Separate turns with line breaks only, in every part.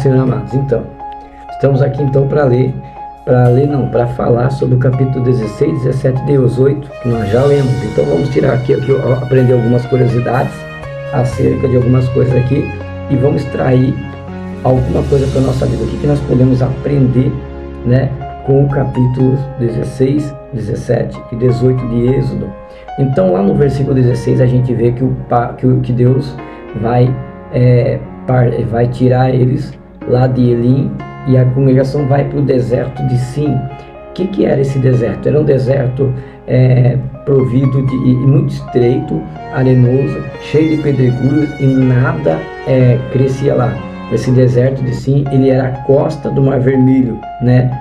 Senhor, amados. Então, estamos aqui então para falar sobre o capítulo 16, 17 de 8, que nós já lemos. Então vamos tirar aqui, aprender algumas curiosidades acerca de algumas coisas aqui e vamos extrair alguma coisa para a nossa vida. O que nós podemos aprender, né, com o capítulo 16, 17 e 18 de Êxodo. Então lá no versículo 16 a gente vê que Deus vai tirar eles lá de Elim e a congregação vai para o deserto de Sim. O que era esse deserto? Era um deserto provido e muito estreito, arenoso, cheio de pedregulhos e nada crescia lá. Esse deserto de Sim, ele era a costa do Mar Vermelho, né?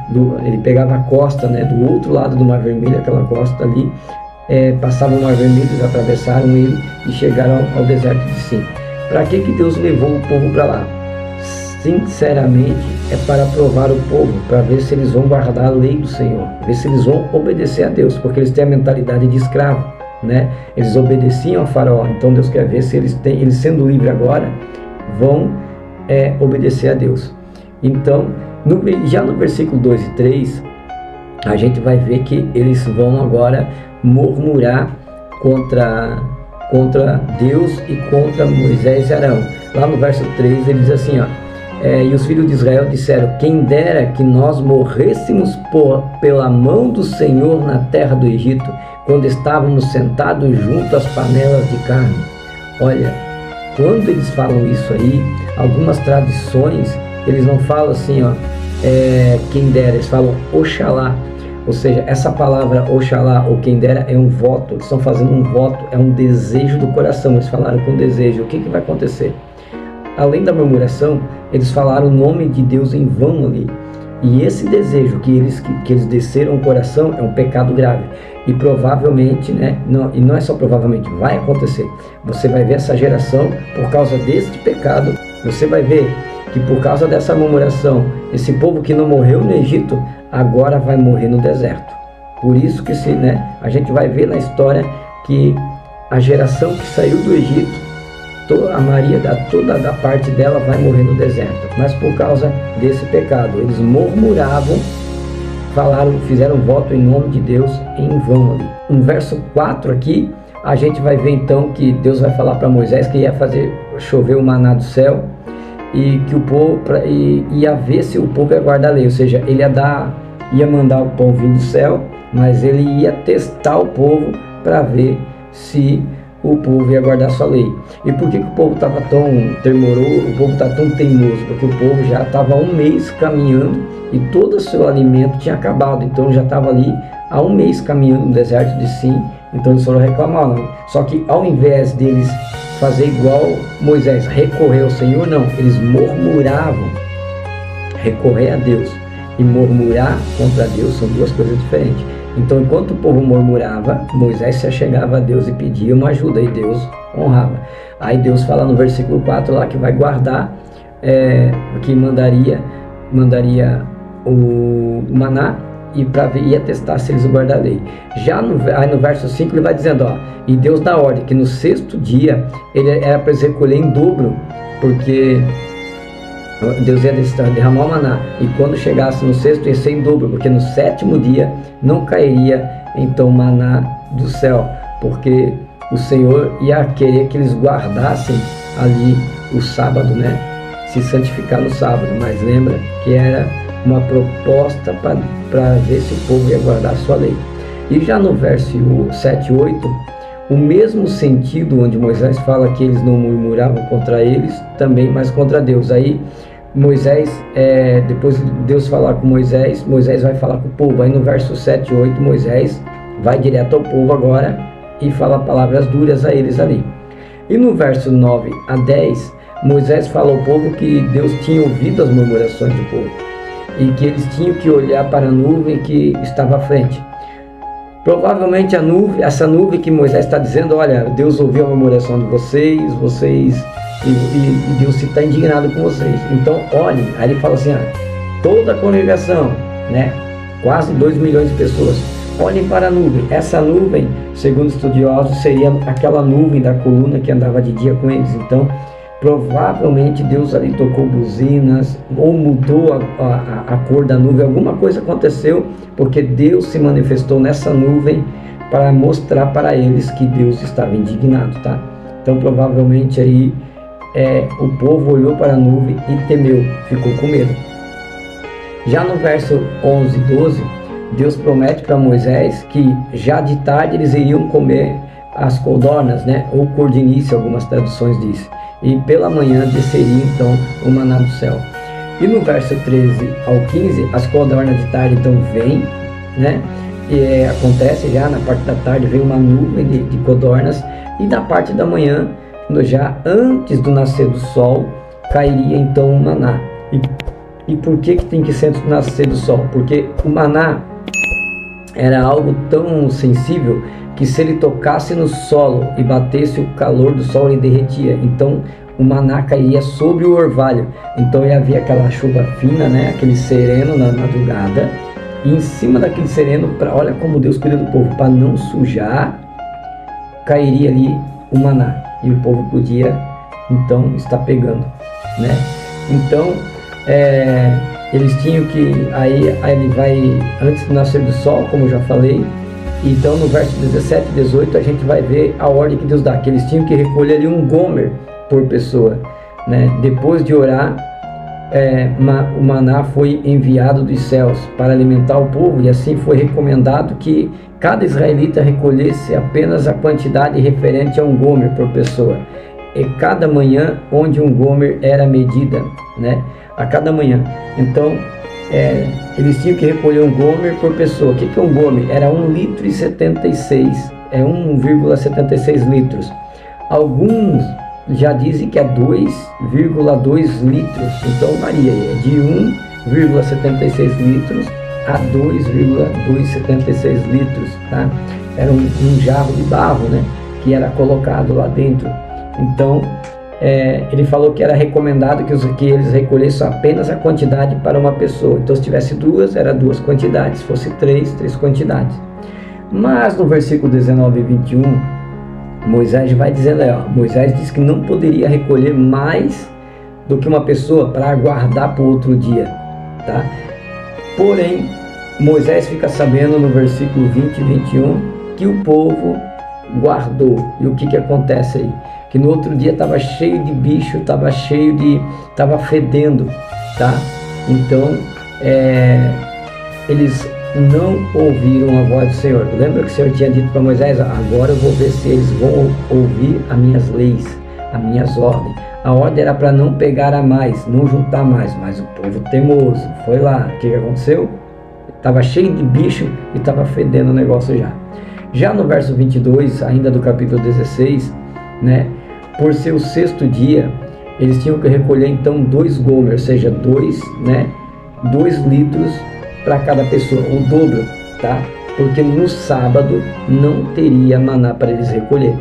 Ele pegava a costa, né, do outro lado do Mar Vermelho, aquela costa ali, passavam o Mar Vermelho, eles atravessaram ele e chegaram ao deserto de Sim. Para que Deus levou o povo para lá? Sinceramente, é para provar o povo, para ver se eles vão guardar a lei do Senhor, ver se eles vão obedecer a Deus, porque eles têm a mentalidade de escravo, né? Eles obedeciam a Faraó, então Deus quer ver se eles sendo livres agora, vão obedecer a Deus. Então, já no versículo 2 e 3, a gente vai ver que eles vão agora murmurar contra Deus e contra Moisés e Arão. Lá no verso 3 ele diz assim, e os filhos de Israel disseram: quem dera que nós morrêssemos pela mão do Senhor na terra do Egito, quando estávamos sentados junto às panelas de carne. Olha, quando eles falam isso aí, algumas tradições, eles não falam assim, quem dera, eles falam Oxalá. Ou seja, essa palavra Oxalá ou quem dera é um voto, eles estão fazendo um voto, é um desejo do coração, eles falaram com desejo. O que vai acontecer? Além da murmuração, eles falaram o nome de Deus em vão ali. E esse desejo que eles desceram o coração é um pecado grave. E provavelmente, né, não é só provavelmente, vai acontecer. Você vai ver essa geração, por causa deste pecado, você vai ver que por causa dessa murmuração, esse povo que não morreu no Egito, agora vai morrer no deserto. Por isso que a gente vai ver na história que a geração que saiu do Egito, toda a parte dela vai morrer no deserto. Mas por causa desse pecado, eles murmuravam, fizeram voto em nome de Deus em vão ali. No verso 4 aqui, a gente vai ver então que Deus vai falar para Moisés que ia fazer chover o maná do céu e que o povo ia ver se o povo ia guardar a lei, ou seja, ele ia mandar o pão vir do céu, mas ele ia testar o povo para ver se o povo ia guardar sua lei. E por que o povo estava tão temoroso, o povo está tão teimoso? Porque o povo já estava há um mês caminhando e todo o seu alimento tinha acabado, então já estava ali há um mês caminhando no deserto de Sim, então eles foram reclamar. Só que ao invés deles fazer igual Moisés, recorrer ao Senhor, não, eles murmuravam. Recorrer a Deus e murmurar contra Deus são duas coisas diferentes. Então, enquanto o povo murmurava, Moisés se achegava a Deus e pedia uma ajuda, e Deus honrava. Aí Deus fala no versículo 4 lá que vai guardar, que mandaria o maná e ia testar se eles guardar a lei. Aí no verso 5 ele vai dizendo, e Deus dá ordem que no sexto dia ele era para eles recolher em dobro, porque Deus ia derramar o maná, e quando chegasse no sexto ia ser em dobro, porque no sétimo dia não cairia então maná do céu, porque o Senhor ia querer que eles guardassem ali o sábado, né? Se santificar no sábado, mas lembra que era uma proposta para ver se o povo ia guardar a sua lei. E já no verso 7 e 8, o mesmo sentido onde Moisés fala que eles não murmuravam contra eles, também, mas contra Deus. Aí Moisés, depois de Deus falar com Moisés vai falar com o povo. Aí no verso 7 e 8, Moisés vai direto ao povo agora e fala palavras duras a eles ali. E no verso 9 a 10, Moisés fala ao povo que Deus tinha ouvido as murmurações do povo e que eles tinham que olhar para a nuvem que estava à frente. Provavelmente essa nuvem que Moisés está dizendo, olha, Deus ouviu a murmuração de vocês e Deus está indignado com vocês. Então olhem, aí ele fala assim, toda a congregação, né, quase 2 milhões de pessoas, olhem para a nuvem. Essa nuvem, segundo estudiosos, seria aquela nuvem da coluna que andava de dia com eles. Então Provavelmente Deus ali tocou buzinas, ou mudou a cor da nuvem, alguma coisa aconteceu, porque Deus se manifestou nessa nuvem para mostrar para eles que Deus estava indignado, tá? Então provavelmente aí o povo olhou para a nuvem e temeu, ficou com medo. Já no verso 11 e 12, Deus promete para Moisés que já de tarde eles iriam comer as codornas, né? Ou cordinice, algumas traduções dizem. E pela manhã desceria então o maná do céu. E no verso 13 ao 15, as codornas de tarde então vêm, né? E acontece já na parte da tarde, vem uma nuvem de codornas, e na parte da manhã, já antes do nascer do sol, cairia então o maná. E por que tem que ser antes do nascer do sol? Porque o maná era algo tão sensível que se ele tocasse no solo e batesse o calor do sol, ele derretia. Então o maná cairia sobre o orvalho. Então havia aquela chuva fina, né? Aquele sereno na madrugada. E em cima daquele sereno, olha como Deus cuida do povo, para não sujar, cairia ali o maná. E o povo podia então estar pegando, né? Então eles tinham que, aí ele vai antes do nascer do sol, como eu já falei. Então no verso 17 e 18 a gente vai ver a ordem que Deus dá, que eles tinham que recolher ali um gomer por pessoa, né? Depois de orar, o maná foi enviado dos céus para alimentar o povo, e assim foi recomendado que cada israelita recolhesse apenas a quantidade referente a um gomer por pessoa, e cada manhã onde um gomer era medida, né? A cada manhã. Então eles tinham que recolher um gomer por pessoa. O que é um gomer? Era 1,76 litros, 1,76 litros. Alguns já dizem que é 2,2 litros. Então varia, de 1,76 litros a 2,276 litros, tá? Era um jarro de barro, né, que era colocado lá dentro. Então ele falou que era recomendado que eles recolhessem apenas a quantidade para uma pessoa. Então se tivesse duas, era duas quantidades, se fosse três quantidades. Mas no versículo 19 e 21, Moisés vai dizendo, Moisés diz que não poderia recolher mais do que uma pessoa para guardar para o outro dia, tá? Porém, Moisés fica sabendo no versículo 20 e 21 que o povo guardou. E o que acontece aí? Que no outro dia estava cheio de bicho, estava fedendo, tá? Então eles não ouviram a voz do Senhor. Lembra que o Senhor tinha dito para Moisés, agora eu vou ver se eles vão ouvir as minhas leis, as minhas ordens. A ordem era para não pegar a mais, não juntar mais, mas o povo teimoso foi lá. O que aconteceu? Estava cheio de bicho e estava fedendo o negócio já. Já no verso 22, ainda do capítulo 16, né? Por ser o sexto dia, eles tinham que recolher então 2 gomer, ou seja, 2 litros para cada pessoa, o dobro, tá? Porque no sábado não teria maná para eles recolher.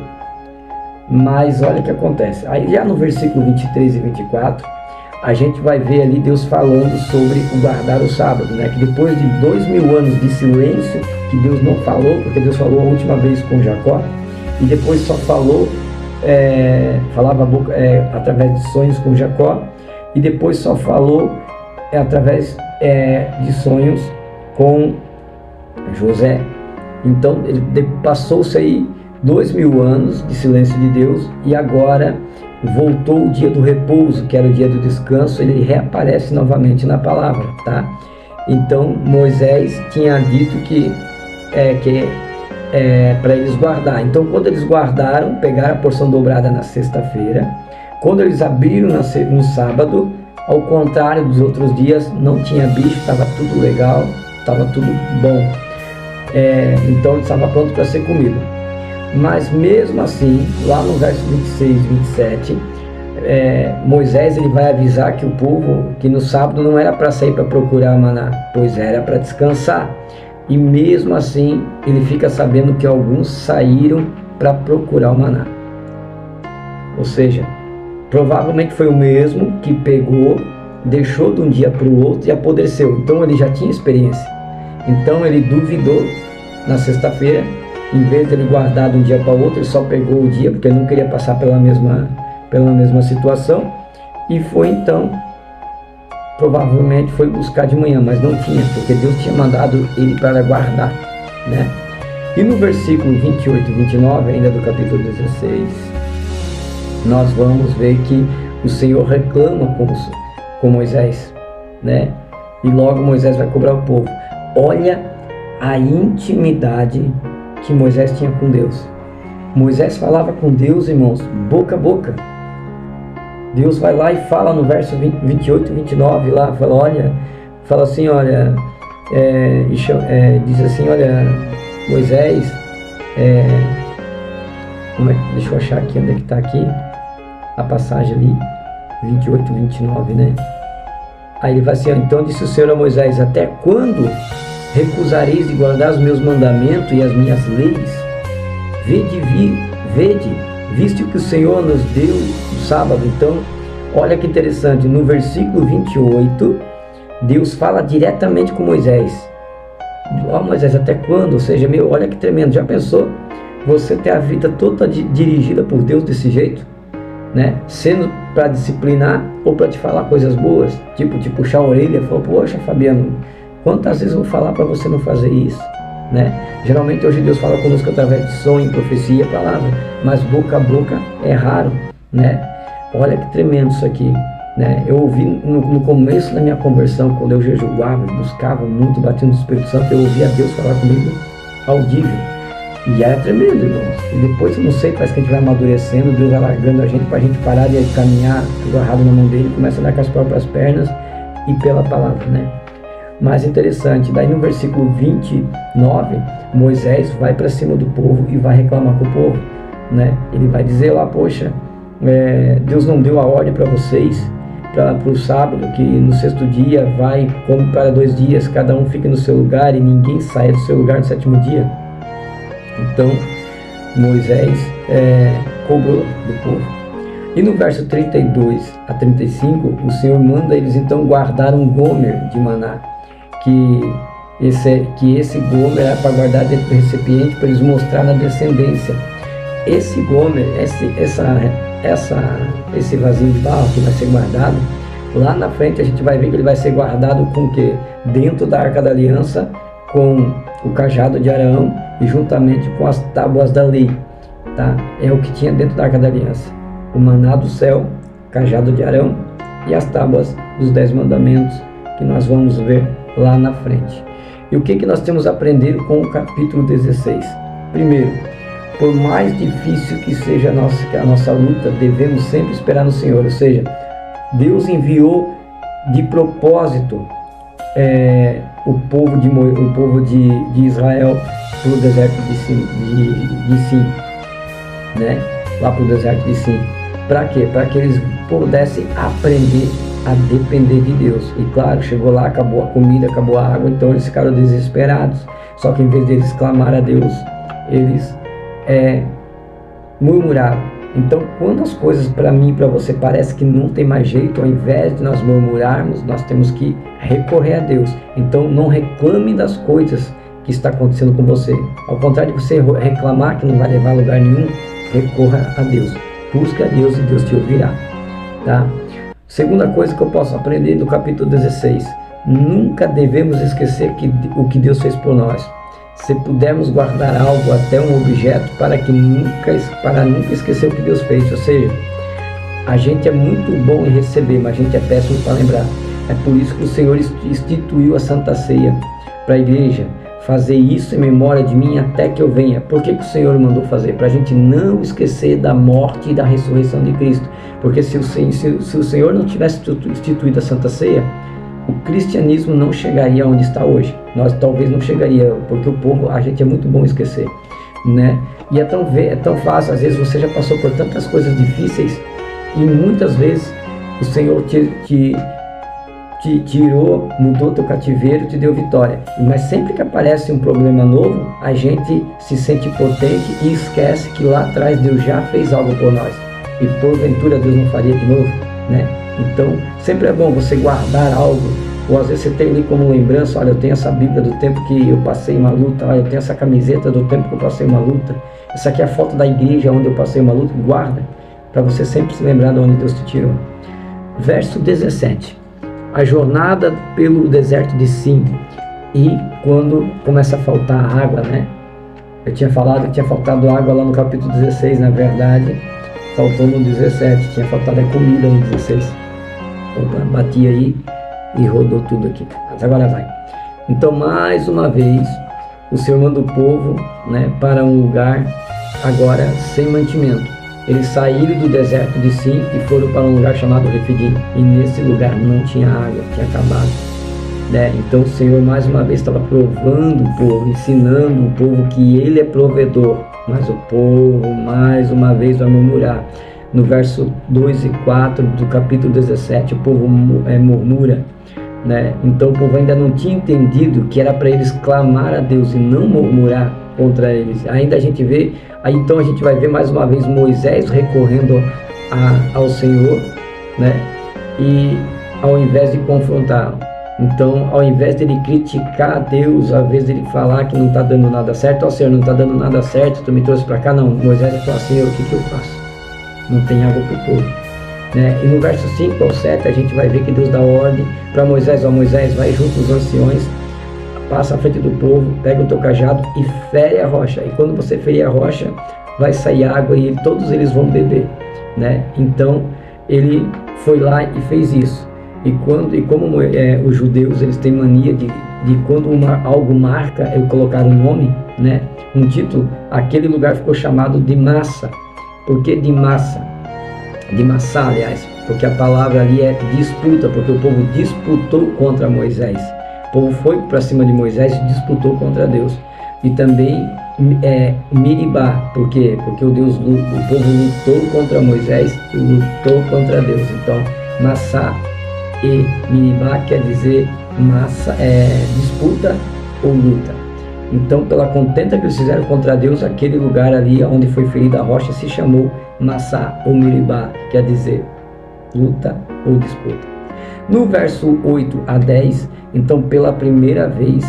Mas olha o que acontece. Aí já no versículo 23 e 24, a gente vai ver ali Deus falando sobre o guardar o sábado, né? Que depois de 2000 anos de silêncio, que Deus não falou, porque Deus falou a última vez com Jacó, e depois só falou, falava através de sonhos com Jacó, e depois só falou através de sonhos com José. Então passou-se aí 2000 anos de silêncio de Deus, e agora voltou o dia do repouso, que era o dia do descanso. Ele reaparece novamente na palavra, tá? Então Moisés tinha dito que para eles guardar. Então quando eles guardaram, pegaram a porção dobrada na sexta-feira. Quando eles abriram no sábado, ao contrário dos outros dias, não tinha bicho, estava tudo legal, estava tudo bom. Então estava pronto para ser comido. Mas mesmo assim, lá no verso 26 e 27, Moisés ele vai avisar que o povo, que no sábado não era para sair para procurar maná, pois era para descansar. E mesmo assim, ele fica sabendo que alguns saíram para procurar o maná. Ou seja, provavelmente foi o mesmo que pegou, deixou de um dia para o outro e apodreceu. Então ele já tinha experiência. Então ele duvidou na sexta-feira. Em vez de ele guardar de um dia para o outro, ele só pegou o dia, porque ele não queria passar pela pela mesma situação, e foi então, provavelmente foi buscar de manhã, mas não tinha, porque Deus tinha mandado ele para guardar, né? E no versículo 28 e 29, ainda do capítulo 16, nós vamos ver que o Senhor reclama com Moisés, né? E logo Moisés vai cobrar o povo. Olha a intimidade que Moisés tinha com Deus. Moisés falava com Deus, irmãos, boca a boca. Deus vai lá e fala no verso 28 e 29, lá, fala assim, olha, diz assim, olha, Moisés, deixa eu achar aqui, onde é que está aqui, a passagem ali, 28 e 29, né? Aí ele vai assim, então disse o Senhor a Moisés, até quando recusareis de guardar os meus mandamentos e as minhas leis? Vede, visto que o Senhor nos deu o sábado. Então, olha que interessante, no versículo 28, Deus fala diretamente com Moisés. Moisés, até quando? Ou seja, olha que tremendo, já pensou? Você ter a vida toda dirigida por Deus desse jeito, né? Sendo para disciplinar ou para te falar coisas boas, tipo te puxar a orelha e falar, poxa, Fabiano, quantas vezes eu vou falar para você não fazer isso, né? Geralmente hoje Deus fala conosco através de sonho, profecia, palavra, mas boca a boca é raro, né? Olha que tremendo isso aqui, né? Eu ouvi no começo da minha conversão, quando eu jejuava, buscava muito, batia no Espírito Santo, eu ouvia Deus falar comigo audível. E era tremendo, irmãos. E depois, eu não sei, parece que a gente vai amadurecendo, Deus vai largando a gente para a gente parar de caminhar agarrado na mão dele, começa a andar com as próprias pernas e pela palavra, né? Mas interessante, daí no versículo 29, Moisés vai para cima do povo e vai reclamar com o povo, né? Ele vai dizer lá, poxa, Deus não deu a ordem para vocês, para o sábado, que no sexto dia vai como para 2 dias, cada um fica no seu lugar e ninguém saia do seu lugar no 7º dia. Então Moisés cobrou do povo. E no verso 32 a 35, o Senhor manda eles então guardar um gomer de maná, que esse gomer era para guardar dentro do recipiente para eles mostrar na descendência. Esse gomer, esse vasinho de barro que vai ser guardado, lá na frente a gente vai ver que ele vai ser guardado com o quê? Dentro da Arca da Aliança, com o cajado de Arão e juntamente com as tábuas da lei, tá? É o que tinha dentro da Arca da Aliança: o maná do céu, cajado de Arão e as tábuas dos 10 mandamentos, que nós vamos ver lá na frente. E o que nós temos a aprender com o capítulo 16? Primeiro, por mais difícil que seja a nossa luta, devemos sempre esperar no Senhor. Ou seja, Deus enviou de propósito o povo de Israel para o deserto de Sim, né? Lá para o deserto de Sim. Para quê? Para que eles pudessem aprender a depender de Deus. E claro, chegou lá, acabou a comida, acabou a água, então eles ficaram desesperados. Só que em vez deles clamar a Deus, eles murmuraram. Então, quando as coisas para mim e para você parece que não tem mais jeito, ao invés de nós murmurarmos, nós temos que recorrer a Deus. Então, não reclame das coisas que está acontecendo com você. Ao contrário de você reclamar que não vai levar a lugar nenhum, recorra a Deus. Busque a Deus e Deus te ouvirá, tá? Segunda coisa que eu posso aprender do capítulo 16: nunca devemos esquecer o que Deus fez por nós. Se pudermos guardar algo, até um objeto, para nunca esquecer o que Deus fez. Ou seja, a gente é muito bom em receber, mas a gente é péssimo para lembrar. É por isso que o Senhor instituiu a Santa Ceia para a igreja. Fazer isso em memória de mim até que eu venha. Por que o Senhor mandou fazer? Para a gente não esquecer da morte e da ressurreição de Cristo. Porque se o Senhor não tivesse instituído a Santa Ceia, o cristianismo não chegaria onde está hoje. Nós talvez não chegaria, porque o povo, a gente é muito bom em esquecer, né? E é tão fácil, às vezes você já passou por tantas coisas difíceis e muitas vezes o Senhor te tirou, mudou teu cativeiro, te deu vitória. Mas sempre que aparece um problema novo, a gente se sente potente e esquece que lá atrás Deus já fez algo por nós. E porventura Deus não faria de novo, né? Então, sempre é bom você guardar algo, ou às vezes você tem ali como lembrança: olha, eu tenho essa Bíblia do tempo que eu passei uma luta, olha, eu tenho essa camiseta do tempo que eu passei uma luta, essa aqui é a foto da igreja onde eu passei uma luta. Guarda, para você sempre se lembrar de onde Deus te tirou. Verso 17. A jornada pelo deserto de Sim, e quando começa a faltar água, né? Eu tinha falado que tinha faltado água lá no capítulo 16, na verdade, faltou no 17, tinha faltado a comida no 16. Opa, bati aí e rodou tudo aqui, mas agora vai. Então, mais uma vez, o Senhor manda o povo, né, para um lugar agora sem mantimento. Eles saíram do deserto de Sim e foram para um lugar chamado Refidim, e nesse lugar não tinha água, tinha acabado, né? Então o Senhor mais uma vez estava provando o povo, ensinando o povo que Ele é provedor, mas o povo mais uma vez vai murmurar. No verso 2 e 4 do capítulo 17, o povo murmura, né? Então o povo ainda não tinha entendido que era para eles clamar a Deus e não murmurar contra eles. Ainda a gente vê, aí então a gente vai ver mais uma vez Moisés recorrendo ao Senhor, né? E ao invés de confrontá-lo. Então, ao invés de ele criticar a Deus, ao invés de ele falar que não está dando nada certo, ó Senhor, não está dando nada certo, tu me trouxe para cá, não. Moisés falou assim: o que eu faço? Não tem água para o povo, né? E no verso 5 ao 7 a gente vai ver que Deus dá ordem para Moisés: ó Moisés, vai junto os anciões, passa à frente do povo, pega o teu cajado e fere a rocha, e quando você ferir a rocha, vai sair água e todos eles vão beber, né? Então ele foi lá e fez isso. E como os judeus, eles têm mania de quando algo marca, eu colocar um nome, né? Um título, aquele lugar ficou chamado de Massa. Por que de Massa? De Massá, aliás, porque a palavra ali é disputa, porque o povo disputou contra Moisés. O povo foi para cima de Moisés e disputou contra Deus. E também Miribá, por quê? Porque o povo lutou contra Moisés e lutou contra Deus. Então, Massá e Miribá quer dizer disputa ou luta. Então, pela contenda que eles fizeram contra Deus, aquele lugar ali onde foi ferida a rocha se chamou Massá ou Miribá, quer dizer luta ou disputa. No verso 8 a 10, então pela primeira vez,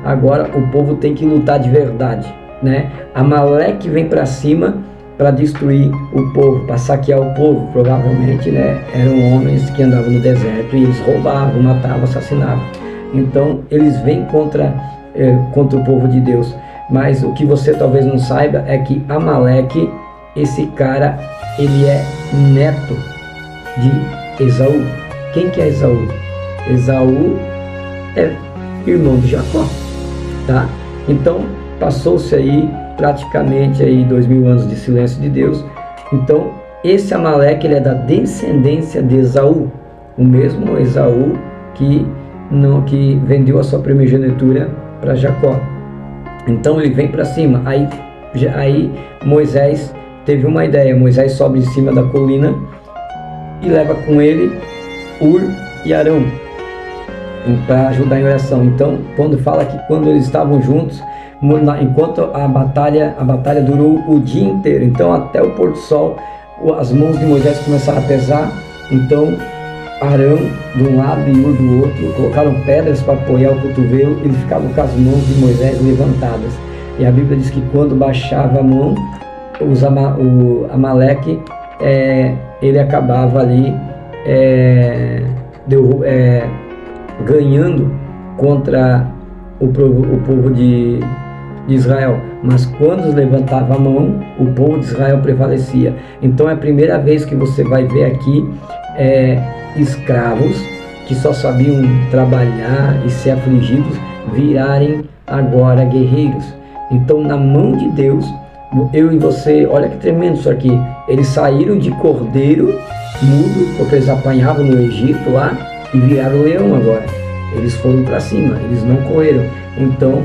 agora o povo tem que lutar de verdade, né? Amaleque vem para cima para destruir o povo, para saquear o povo. Provavelmente, né, eram homens que andavam no deserto e eles roubavam, matavam, assassinavam. Então eles vêm contra o povo de Deus. Mas o que você talvez não saiba é que Amaleque, esse cara, ele é neto de Esaú. Quem que é Esaú? Esaú é irmão de Jacó, tá? Então passou-se aí praticamente aí 2000 anos de silêncio de Deus. Então esse Amaleque, ele é da descendência de Esaú, o mesmo Esaú que vendeu a sua primogenitura para Jacó. Então ele vem para cima. Aí Moisés teve uma ideia. Moisés sobe de cima da colina e leva com ele Ur e Arão para ajudar em oração. Então, quando fala que quando eles estavam juntos, enquanto a batalha durou o dia inteiro, então até o pôr do sol, as mãos de Moisés começaram a pesar. Então Arão de um lado e Ur do outro colocaram pedras para apoiar o cotovelo, ele ficava com as mãos de Moisés levantadas. E a Bíblia diz que quando baixava a mão, o Amaleque, ele acabava ali ganhando contra o povo de Israel. Mas quando levantava a mão, o povo de Israel prevalecia. Então é a primeira vez que você vai ver aqui escravos que só sabiam trabalhar e ser afligidos virarem agora guerreiros. Então, na mão de Deus, eu e você, olha que tremendo isso aqui, eles saíram de cordeiro mudo, porque eles apanhavam no Egito lá, e viraram leão agora. Eles foram para cima, eles não correram. Então,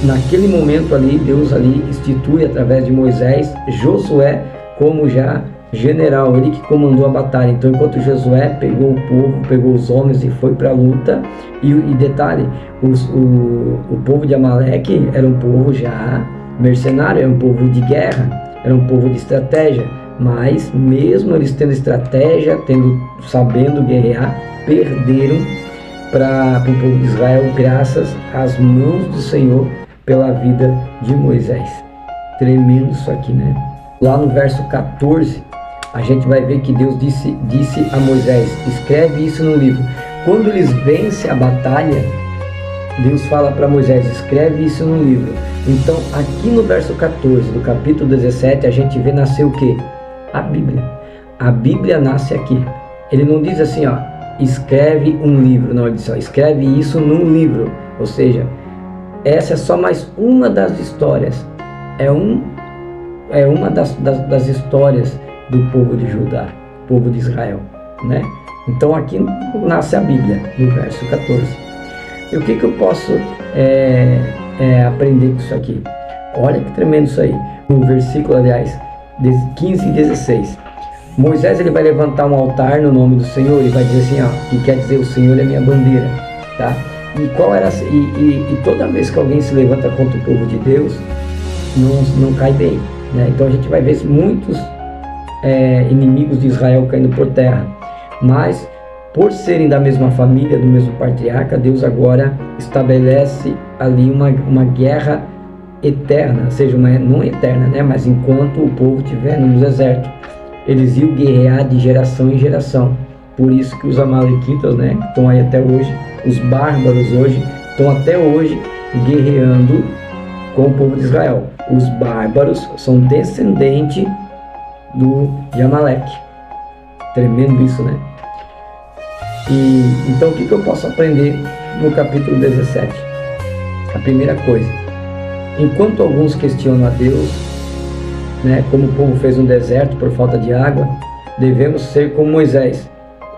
naquele momento ali, Deus ali institui através de Moisés Josué como já general, ele que comandou a batalha. Então, enquanto Josué pegou o povo, pegou os homens e foi para a luta, e detalhe, o povo de Amaleque era um povo já mercenário, era um povo de guerra, era um povo de estratégia, mas mesmo eles tendo estratégia, sabendo guerrear, perderam para o povo de Israel graças às mãos do Senhor pela vida de Moisés. Tremendo isso aqui, né? Lá no verso 14, a gente vai ver que Deus disse a Moisés: escreve isso no livro. Quando eles vencem a batalha, Deus fala para Moisés: escreve isso no livro. Então, aqui no verso 14 do capítulo 17, a gente vê nascer o quê? A Bíblia. A Bíblia nasce aqui. Ele não diz assim, ó, escreve um livro. Não, ele diz, ó, escreve isso num livro. Ou seja, essa é só mais uma das histórias. É uma das histórias do povo de Judá, povo de Israel, né? Então aqui nasce a Bíblia, no verso 14. E o que eu posso aprender com isso aqui? Olha que tremendo isso aí. No versículo, aliás, 15 e 16. Moisés, ele vai levantar um altar no nome do Senhor e vai dizer assim, ó, que quer dizer: o Senhor é minha bandeira, tá? E qual era e toda vez que alguém se levanta contra o povo de Deus, não cai bem, né? Então a gente vai ver muitos inimigos de Israel caindo por terra, mas por serem da mesma família, do mesmo patriarca, Deus agora estabelece ali uma guerra eterna, ou seja, não eterna, né? Mas enquanto o povo estiver no deserto, eles iam guerrear de geração em geração. Por isso que os amalequitas, né, que estão aí até hoje, os bárbaros hoje, estão até hoje guerreando com o povo de Israel. Os bárbaros são descendentes de Amaleque. Tremendo isso, né? E então o que eu posso aprender no capítulo 17? A primeira coisa: enquanto alguns questionam a Deus, né, como o povo fez no deserto por falta de água, devemos ser como Moisés.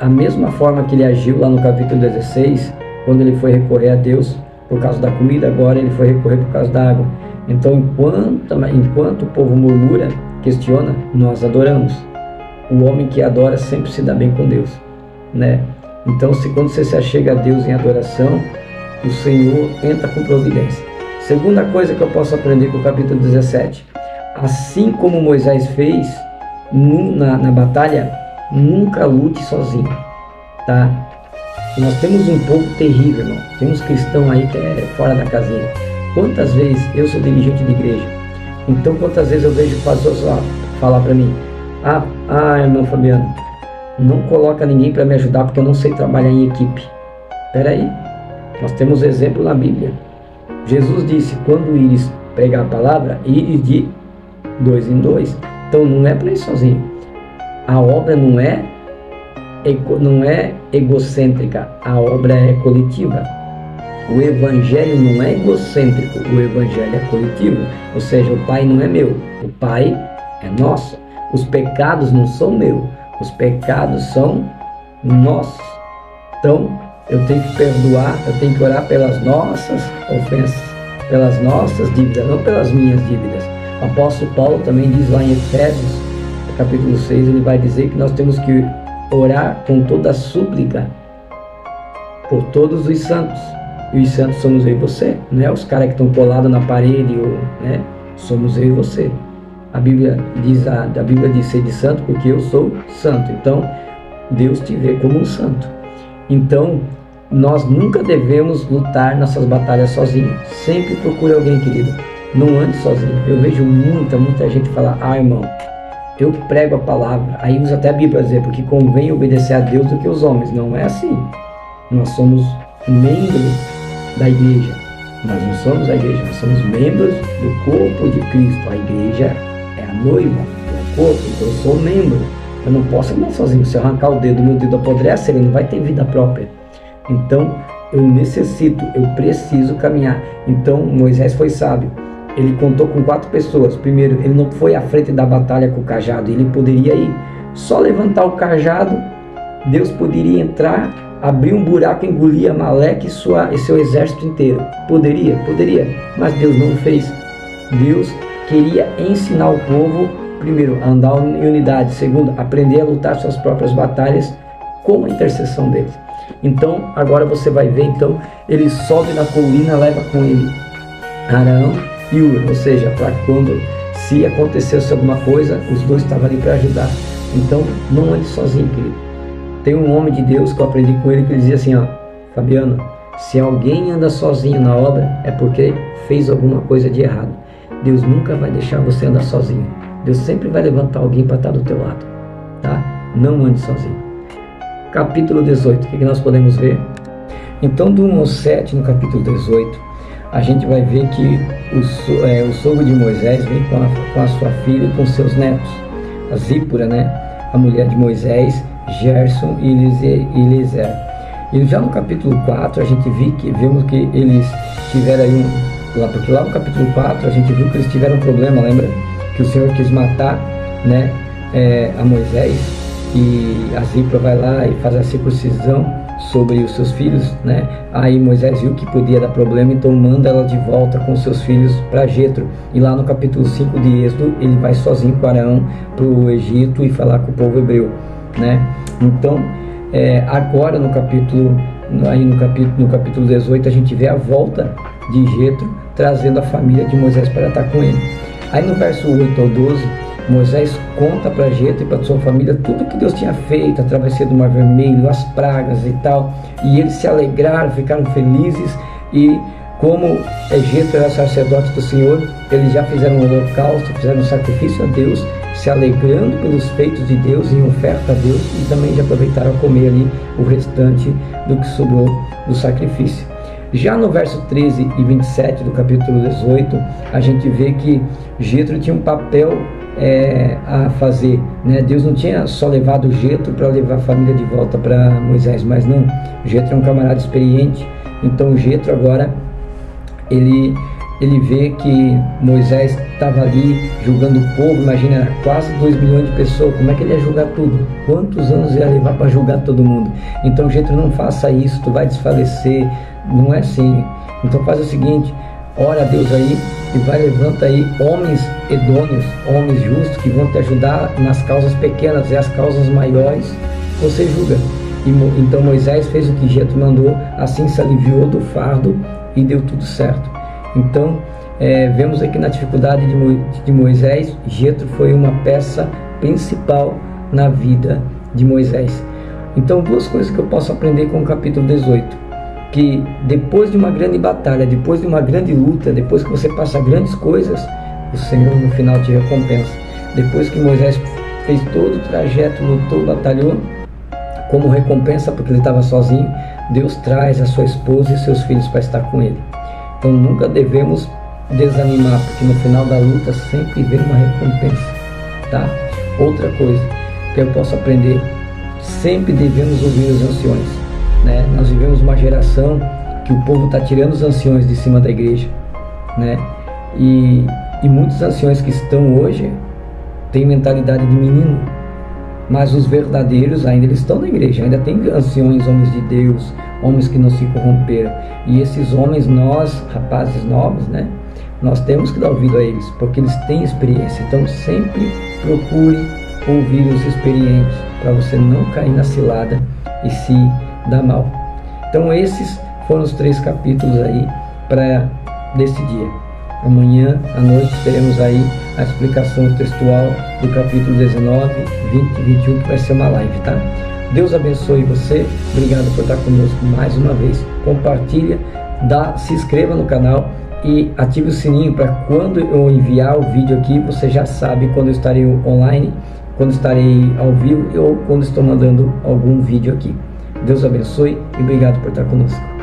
A mesma forma que ele agiu lá no capítulo 16, quando ele foi recorrer a Deus por causa da comida, agora ele foi recorrer por causa da água. Então, enquanto o povo murmura, questiona, nós adoramos. O homem que adora sempre se dá bem com Deus, né? Então, quando você se achega a Deus em adoração, o Senhor entra com providência. Segunda coisa que eu posso aprender com o capítulo 17: assim como Moisés fez na batalha, nunca lute sozinho, tá? Nós temos um povo terrível, irmão. Tem uns cristãos aí que é fora da casinha. Quantas vezes eu sou dirigente de igreja, então quantas vezes eu vejo pastores falar para mim: irmão Fabiano, não coloca ninguém para me ajudar porque eu não sei trabalhar em equipe. Espera aí, nós temos exemplo na Bíblia. Jesus disse: quando ires pregar a palavra, ires de 2 em 2. Então não é para ir sozinho. A obra não é egocêntrica, a obra é coletiva. O evangelho não é egocêntrico, o evangelho é coletivo. Ou seja, o Pai não é meu, o Pai é nosso. Os pecados não são meus, os pecados são nossos. Então eu tenho que perdoar, eu tenho que orar pelas nossas ofensas, pelas nossas dívidas, não pelas minhas dívidas. O apóstolo Paulo também diz lá em Efésios, capítulo 6, ele vai dizer que nós temos que orar com toda a súplica por todos os santos. E os santos somos eu e você, não é os caras que estão colados na parede, né? Somos eu e você. A Bíblia diz ser de santo porque eu sou santo. Então Deus te vê como um santo. Então nós nunca devemos lutar nossas batalhas sozinhos. Sempre procure alguém, querido. Não ande sozinho. Eu vejo muita gente falar: irmão, eu prego a palavra. Aí usa até a Bíblia para dizer: porque convém obedecer a Deus do que os homens. Não é assim. Nós somos membros da igreja. Nós não somos a igreja, nós somos membros do corpo de Cristo. A igreja é a noiva do corpo, então eu sou membro. Eu não posso andar sozinho. Se eu arrancar o dedo, meu dedo apodrece, ele não vai ter vida própria. Então eu preciso caminhar. Então Moisés foi sábio. Ele contou com 4 pessoas. Primeiro, ele não foi à frente da batalha com o cajado. Ele poderia ir, só levantar o cajado, Deus poderia entrar, abrir um buraco, engolir Amaleque e seu exército inteiro. Poderia, mas Deus não fez. Deus queria ensinar o povo, primeiro, a andar em unidade. Segundo, aprender a lutar suas próprias batalhas com a intercessão deles. Então, agora você vai ver, então, ele sobe na colina, leva com ele Arão e Hur, ou seja, para quando, se acontecesse alguma coisa, os dois estavam ali para ajudar. Então, não ande sozinho, querido. Tem um homem de Deus que eu aprendi com ele, que ele dizia assim, Fabiano, se alguém anda sozinho na obra, é porque fez alguma coisa de errado. Deus nunca vai deixar você andar sozinho. Deus sempre vai levantar alguém para estar do teu lado. tá? Não ande sozinho. Capítulo 18, o que nós podemos ver? Então, do 1 ao 7, no capítulo 18, a gente vai ver que o sogro de Moisés vem com a sua filha e com seus netos. A Zípora, né? A mulher de Moisés, Gerson e Eliezer. E já no capítulo 4, a gente vemos que eles tiveram aí porque lá no capítulo 4 a gente viu que eles tiveram um problema, lembra? Que o Senhor quis matar, né, a Moisés, e a Zípora vai lá e faz a circuncisão sobre os seus filhos, né? Aí Moisés viu que podia dar problema, então manda ela de volta com seus filhos para Jetro. E lá no capítulo 5 de Êxodo, ele vai sozinho com Arão para o Egito e falar com o povo hebreu, né? Então, agora no capítulo 18, a gente vê a volta de Jetro trazendo a família de Moisés para estar com ele. Aí no verso 8 ao 12, Moisés conta para Jetro e para sua família tudo que Deus tinha feito, a travessia do Mar Vermelho, as pragas e tal, e eles se alegraram, ficaram felizes. E como Jetro era sacerdote do Senhor, eles já fizeram um holocausto, fizeram um sacrifício a Deus, se alegrando pelos feitos de Deus em oferta a Deus, e também já aproveitaram a comer ali o restante do que sobrou do sacrifício. Já no verso 13 e 27 do capítulo 18, a gente vê que Jetro tinha um papel a fazer, né? Deus não tinha só levado Jetro para levar a família de volta para Moisés, mas não, Jetro é um camarada experiente. Então Jetro agora ele vê que Moisés estava ali julgando o povo. Imagina, era quase 2 milhões de pessoas, como é que ele ia julgar tudo? Quantos anos ia levar para julgar todo mundo? Então Jetro, não faça isso, tu vai desfalecer, não é assim. Então faz o seguinte, ora a Deus aí e levanta aí homens idôneos, homens justos que vão te ajudar nas causas pequenas, e as causas maiores você julga. Então Moisés fez o que Jetro mandou, assim se aliviou do fardo e deu tudo certo. Então vemos aqui na dificuldade de Moisés, Jetro foi uma peça principal na vida de Moisés. Então, duas coisas que eu posso aprender com o capítulo 18. Que depois de uma grande batalha, depois de uma grande luta, depois que você passa grandes coisas, o Senhor no final te recompensa. Depois que Moisés fez todo o trajeto, lutou, batalhou, como recompensa, porque ele estava sozinho, Deus traz a sua esposa e seus filhos para estar com ele. Então nunca devemos desanimar, porque no final da luta sempre vem uma recompensa, tá? Outra coisa que eu posso aprender, sempre devemos ouvir os anciões, né? Nós vivemos uma geração que o povo está tirando os anciões de cima da igreja, né? E muitos anciões que estão hoje têm mentalidade de menino, mas os verdadeiros ainda eles estão na igreja, ainda tem anciões, homens de Deus, homens que não se corromperam. E esses homens, nós, rapazes novos, né? Nós temos que dar ouvido a eles, porque eles têm experiência. Então sempre procure ouvir os experientes, para você não cair na cilada e se dar mal. Então esses foram os 3 capítulos aí desse dia. Amanhã à noite teremos aí a explicação textual do capítulo 19, 20 e 21, que vai ser uma live, tá? Deus abençoe você, obrigado por estar conosco mais uma vez. Compartilha, se inscreva no canal e ative o sininho para quando eu enviar o vídeo aqui, você já sabe quando eu estarei online, quando estarei ao vivo ou quando estou mandando algum vídeo aqui. Deus abençoe e obrigado por estar conosco.